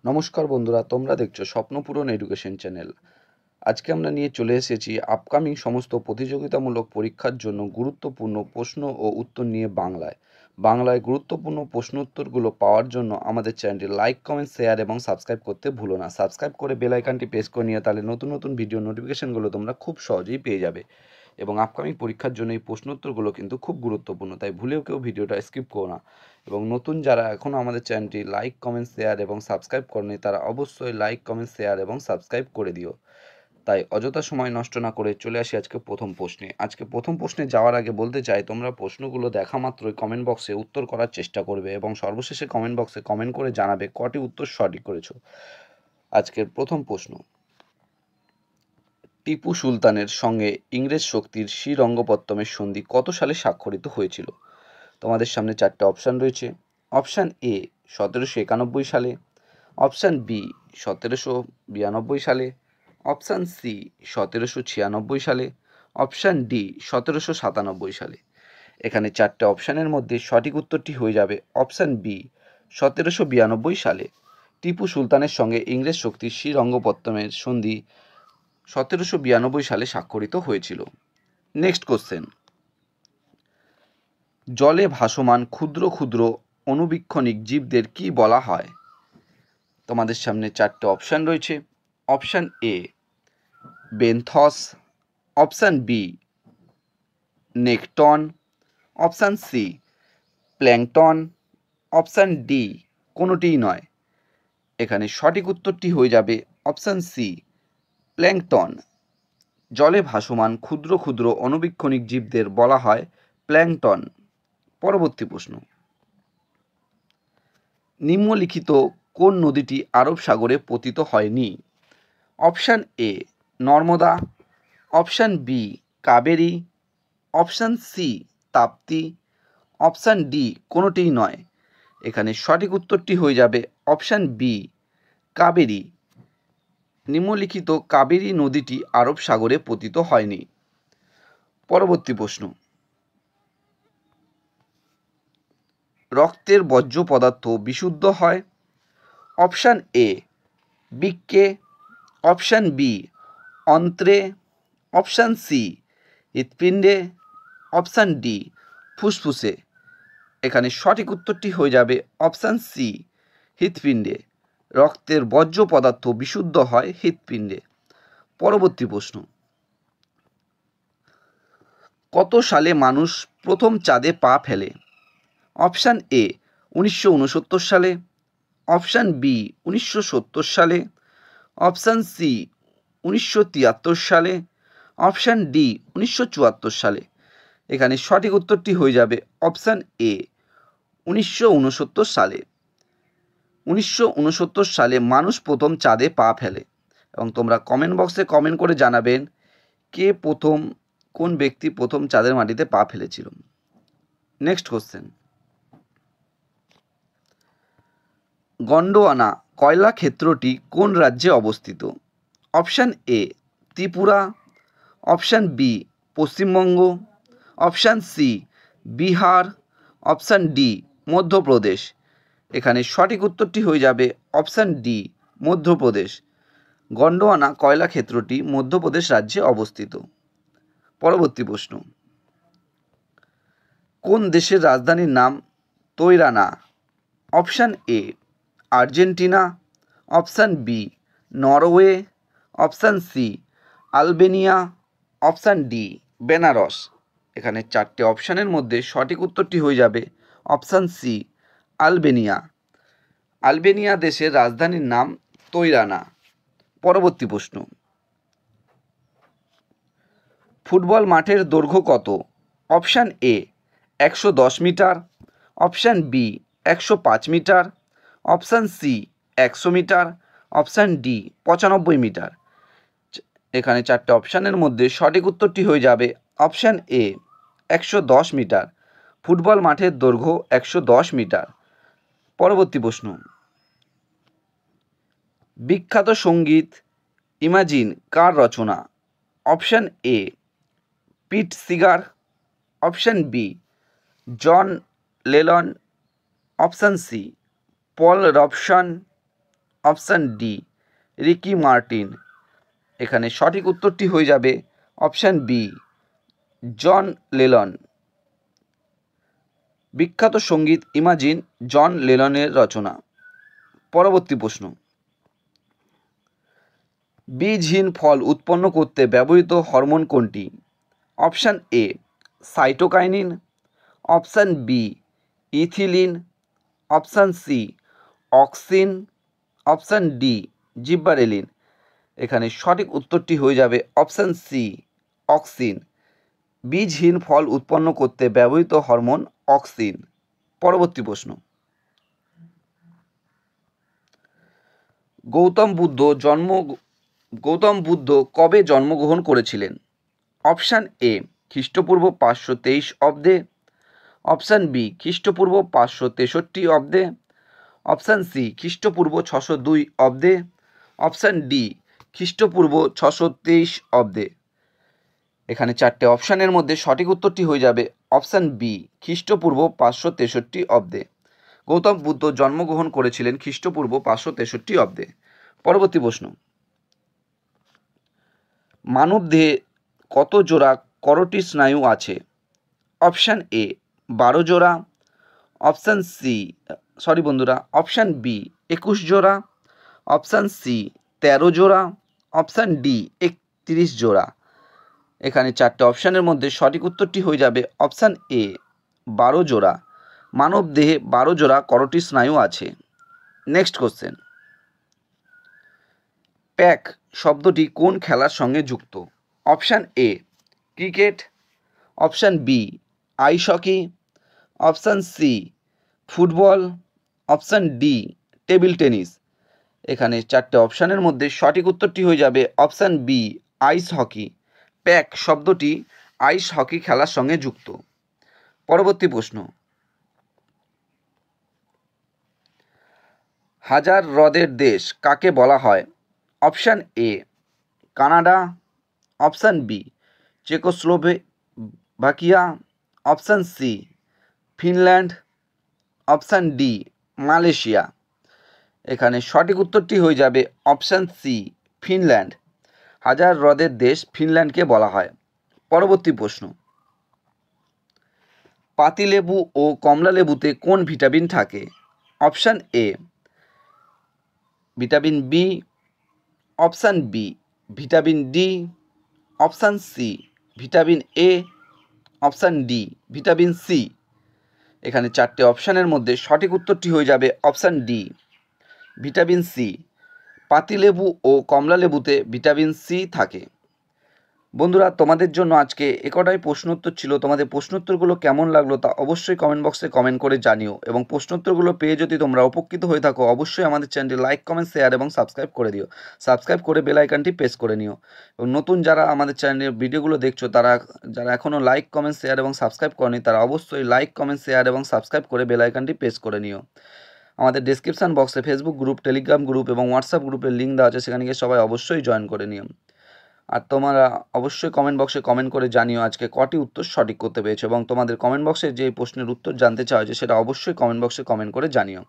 নমস্কার বন্ধুরা, তোমরা দেখছো স্বপ্নপূরণ এডুকেশন চ্যানেল। আজকে আমরা নিয়ে চলে এসেছি আপকামিং সমস্ত প্রতিযোগিতামূলক পরীক্ষার জন্য গুরুত্বপূর্ণ প্রশ্ন ও উত্তর নিয়ে বাংলায় গুরুত্বপূর্ণ প্রশ্ন উত্তরগুলো পাওয়ার জন্য আমাদের চ্যানেলটি লাইক, কমেন্ট, শেয়ার এবং সাবস্ক্রাইব করতে ভুলো না। সাবস্ক্রাইব করে বেল আইকনটি প্রেস করে নিয়ে তাহলে নতুন নতুন ভিডিও নোটিফিকেশনগুলো তোমরা খুব সহজেই পেয়ে যাবে। এবং আপকামিং পরীক্ষার জন্য এই প্রশ্ন উত্তরগুলো কিন্তু খুব গুরুত্বপূর্ণ, তাই ভুলেও কেউ ভিডিওটা স্কিপ করো না। এবং নতুন যারা এখনও আমাদের চ্যানেলটি লাইক, কমেন্ট, শেয়ার এবং সাবস্ক্রাইব করেনি তারা অবশ্যই লাইক, কমেন্ট, শেয়ার এবং সাবস্ক্রাইব করে দিও। তাই অযথা সময় নষ্ট না করে চলে আসি আজকে প্রথম প্রশ্নে। আজকে প্রথম প্রশ্নে যাওয়ার আগে বলতে চাই, তোমরা প্রশ্নগুলো দেখা মাত্রই কমেন্ট বক্সে উত্তর করার চেষ্টা করবে এবং সর্বশেষে কমেন্ট বক্সে কমেন্ট করে জানাবে কটি উত্তর সঠিক করেছো। আজকের প্রথম প্রশ্ন, টিপু সুলতানের সঙ্গে ইংরেজ শক্তির শ্রীরঙ্গপত্তমের সন্ধি কত সালে স্বাক্ষরিত হয়েছিল? তোমাদের সামনে চারটে অপশান রয়েছে। অপশান এ 1791 সালে, অপশান বি 1792 সালে, অপশান সি 1796 সালে, অপশান ডি 1797 সালে। এখানে চারটে অপশানের মধ্যে সঠিক উত্তরটি হয়ে যাবে অপশান বি 1792 সালে। টিপু সুলতানের সঙ্গে ইংরেজ শক্তির শ্রীরঙ্গপত্তমের সন্ধি 1792 সালে স্বাক্ষরিত হয়েছিল। নেক্সট কোশ্চেন, জলে ভাসমান ক্ষুদ্র ক্ষুদ্র অণুবীক্ষণিক জীবদের কি বলা হয়? তোমাদের সামনে চারটে অপশান রয়েছে। Option A benthos, option B nekton, option C plankton, option D কোনোটিই নয়। এখানে সঠিক উত্তরটি হয়ে যাবে অপশান সি প্ল্যাঙ্কটন। জলে ভাসমান ক্ষুদ্র ক্ষুদ্র অণুবীক্ষণিক জীবদের বলা হয় প্ল্যাঙ্কটন। পরবর্তী প্রশ্ন, নিম্নলিখিত কোন নদীটি আরব সাগরে পতিত হয়নি? Option A Narmada, option B Kaveri, option C Tapti, option D কোনোটিই নয়। এখানে সঠিক উত্তরটি হয়ে যাবে অপশান বি কাবেরী। নিম্নলিখিত কাবেরী নদীটি আরব সাগরে পতিত হয়নি। পরবর্তী প্রশ্ন, রক্তের বর্জ্য পদার্থ বিশুদ্ধ হয়? অপশান এ বৃক্কে, অপশান বি অন্ত্রে, অপশান সি হৃৎপিণ্ডে, অপশান ডি ফুসফুসে। এখানে সঠিক উত্তরটি হয়ে যাবে অপশান সি হৃৎপিণ্ডে। রক্তের বর্জ্য পদার্থ বিশুদ্ধ হয় হৃৎপিণ্ডে। পরবর্তী প্রশ্ন, কত সালে মানুষ প্রথম চাঁদে পা ফেলে? অপশান এ 1969 সালে, অপশান বি 1970 সালে, অপশান সি 1973 সালে, অপশান ডি 1974 সালে। এখানে সঠিক উত্তরটি হয়ে যাবে অপশান এ 1969 সালে। 1969 সালে মানুষ প্রথম চাঁদে পা ফেলে। এবং তোমরা কমেন্ট বক্সে কমেন্ট করে জানাবেন কোন ব্যক্তি প্রথম চাঁদের মাটিতে পা ফেলেছিল। নেক্সট কোশ্চেন, গন্ডোয়ানা কয়লা ক্ষেত্রটি কোন রাজ্যে অবস্থিত? Option A Tripura, option B Paschimbanga, option C Bihar, option D Madhya Pradesh. এখানে সঠিক উত্তরটি হয়ে যাবে অপশান ডি মধ্যপ্রদেশ। গন্ডোয়ানা কয়লা ক্ষেত্রটি মধ্যপ্রদেশ রাজ্যে অবস্থিত। পরবর্তী প্রশ্ন, কোন দেশের রাজধানীর নাম Tirana? Option A Argentina, option B Norway, option C Albania, option D Benaras. এখানে চারটে অপশানের মধ্যে সঠিক উত্তরটি হয়ে যাবে অপশান সি আলবেনিয়া। আলবেনিয়া দেশের রাজধানীর নাম তৈরানা। পরবর্তী প্রশ্ন, ফুটবল মাঠের দৈর্ঘ্য কত? Option A 110 metre, option B 105 metre, option C 100 metre, option D 95 metre. এখানে চারটে অপশানের মধ্যে সঠিক উত্তরটি হয়ে যাবে অপশান এ 110 মিটার। ফুটবল মাঠের দৈর্ঘ্য 110 মিটার। পরবর্তী প্রশ্ন, বিখ্যাত সঙ্গীত ইমাজিন কার রচনা? Option A Pete Seeger, option B John Lennon, option C Paul Robeson, option D Ricky Martin. এখানে সঠিক উত্তরটি হয়ে যাবে অপশান বি জন লেনন। বিখ্যাত সঙ্গীত ইমাজিন জন লেননের রচনা। পরবর্তী প্রশ্ন, বীজহীন ফল উৎপন্ন করতে ব্যবহৃত হরমোন কোনটি? Option A cytokinin, option B ethylene, option C auxin, option D gibberellin. এখানে সঠিক উত্তরটি হয়ে যাবে অপশান সি অক্সিন। বীজহীন ফল উৎপন্ন করতে ব্যবহৃত হরমোন অক্সিন। পরবর্তী প্রশ্ন, গৌতম বুদ্ধ কবে জন্মগ্রহণ করেছিলেন? অপশান এ খ্রিস্টপূর্ব 523 অব্দে, অপশান বি খ্রিস্টপূর্ব 563 অব্দে, অপশান সি খ্রিস্টপূর্ব 602 অব্দে, অপশান ডি খ্রিস্টপূর্ব 623 অব্দে। এখানে চারটে অপশানের মধ্যে সঠিক উত্তরটি হয়ে যাবে অপশান বি খ্রিস্টপূর্ব 563 অব্দে। গৌতম বুদ্ধ জন্মগ্রহণ করেছিলেন খ্রিস্টপূর্ব 563 অব্দে। পরবর্তী প্রশ্ন, মানবদেহে কত জোড়া করোটি স্নায়ু আছে? অপশান এ 12 জোড়া, অপশান বি 21 জোড়া, অপশান সি 13 জোড়া, অপশান ডি 31 জোড়া। এখানে চারটে অপশানের মধ্যে সঠিক উত্তরটি হয়ে যাবে অপশান এ 12 জোড়া। মানব দেহে 12 জোড়া করোটি স্নায়ু আছে। নেক্সট কোশ্চেন, প্যাক শব্দটি কোন খেলার সঙ্গে যুক্ত? Option A cricket, option B ice hockey, option C football, option D table tennis. এখানে চারটে অপশানের মধ্যে সঠিক উত্তরটি হয়ে যাবে option B ice hockey. Pack শব্দটি আইস হকি খেলার সঙ্গে যুক্ত। পরবর্তী প্রশ্ন, হাজার হ্রদের দেশ কাকে বলা হয়? Option A Canada, option B Czechoslovakia, option C Finland, option D Malaysia. এখানে সঠিক উত্তরটি হয়ে যাবে অপশান সি ফিনল্যান্ড। হাজার হ্রদের দেশ ফিনল্যান্ডকে বলা হয়। পরবর্তী প্রশ্ন, পাতিলেবু ও কমলা লেবুতে কোন ভিটামিন থাকে? Option A vitamin B, option B vitamin D, option C vitamin A, option D vitamin C. এখানে চারটে অপশানের মধ্যে সঠিক উত্তরটি হয়ে যাবে অপশান ডি ভিটামিন সি। পাতিলেবু ও কমলা লেবুতে ভিটামিন সি থাকে। বন্ধুরা, তোমাদের জন্য আজকে একটাই প্রশ্নোত্তর ছিল। তোমাদের প্রশ্নোত্তরগুলো কেমন লাগলো তা অবশ্যই কমেন্ট বক্সে কমেন্ট করে জানিও, এবং প্রশ্নোত্তরগুলো পেয়ে যদি তোমরা উপকৃত হয়ে থাকো অবশ্যই আমাদের চ্যানেলটি লাইক, কমেন্ট, শেয়ার এবং সাবস্ক্রাইব করে দিও। সাবস্ক্রাইব করে বেল আইকনটি প্রেস করে নিও। এবং নতুন যারা আমাদের চ্যানেলের ভিডিওগুলো দেখছো যারা এখনও লাইক, কমেন্ট, শেয়ার এবং সাবস্ক্রাইব করেনি তারা অবশ্যই লাইক, কমেন্ট, শেয়ার এবং সাবস্ক্রাইব করে বেল আইকনটি প্রেস করে নিও। আমাদের ডেসক্রিপশন বক্সে ফেসবুক গ্রুপ, টেলিগ্রাম গ্রুপ এবং হোয়াটসঅ্যাপ গ্রুপের লিঙ্ক দেওয়া আছে, সেখানে গিয়ে সবাই অবশ্যই জয়েন করে নিও। আর তোমরা অবশ্যই কমেন্ট বক্সে কমেন্ট করে জানিও আজকে কটি উত্তর সঠিক করতে পেরেছো, এবং তোমাদের কমেন্ট বক্সে যে প্রশ্নের উত্তর জানতে চাও সেটা অবশ্যই কমেন্ট বক্সে কমেন্ট করে জানিও।